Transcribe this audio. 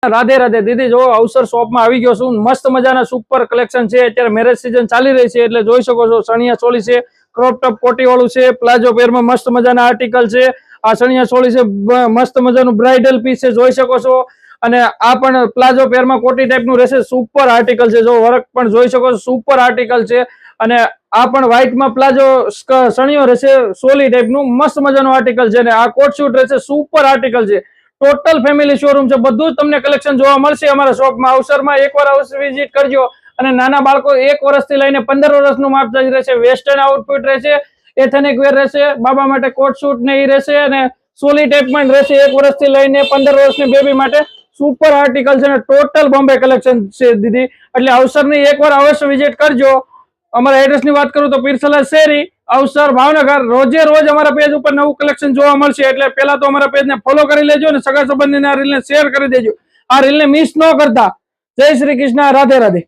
રાધે રાધે દીદી, જો અવસર શોપમાં આવી ગયો છું. મસ્ત મજાના સુપર કલેક્શન છે. અત્યારે મેરેજ સીઝન ચાલી રહી છે એટલે જોઈ શકો છો. સણિયા ચોળી છે, ક્રોપ ટોપ કોટી વાળું છે, પ્લાઝો પેરમાં મસ્ત મજાના આર્ટિકલ છે. આ સણિયા ચોળી છે, મસ્ત મજાનું બ્રાઇડલ પીસ છે, જોઈ શકો છો. અને આ પણ પ્લાઝો પેરમાં કોટી ટાઈપનું રહેશે. સુપર આર્ટિકલ છે, જો વર્ક પણ જોઈ શકો છો. સુપર આર્ટિકલ છે. અને આ પણ વ્હાઈટમાં પ્લાઝો સણિયો રહેશે, સોલી ટાઈપનું મસ્ત મજાનું આર્ટિકલ છે. અને આ કોટ શૂટ રહેશે, સુપર આર્ટિકલ છે. ટોટલ ફેમિલી શોરૂમ છે. બધું જ તમને કલેક્શન જોવા મળશે અમારા શોપમાં. અવસરમાં એકવાર અવશ્ય વિઝિટ કરજો. અને નાના બાળકો 1 વર્ષથી લઈને 15 વર્ષનું માપ સાઈઝ રહેશે. વેસ્ટર્ન આઉટફિટ રહેશે, એથેનિક વેર રહેશે, બાબા માટે કોટ શૂટ ને એ રહેશે. અને સોલી ટાઈપ પણ રહેશે. 1 વર્ષથી લઈને 15 વર્ષની બેબી માટે સુપર આર્ટિકલ છે. અને ટોટલ બોમ્બે કલેક્શન છે દીદી. એટલે અવસરની એકવાર અવશ્ય વિઝિટ કરજો. અમારા એડ્રેસ ની વાત કરું તો પીરસલા શેરી, અવસર, ભાવનગર. રોજે રોજ અમારા પેજ ઉપર નવું કલેક્શન જોવા મળશે. એટલે પેલા તો અમારા પેજને ફોલો કરી લેજો અને સગા સંબંધીને આ રીલને શેર કરી દેજો. આ રીલને મિસ ન કરતા. જય શ્રી કૃષ્ણ, રાધે રાધે.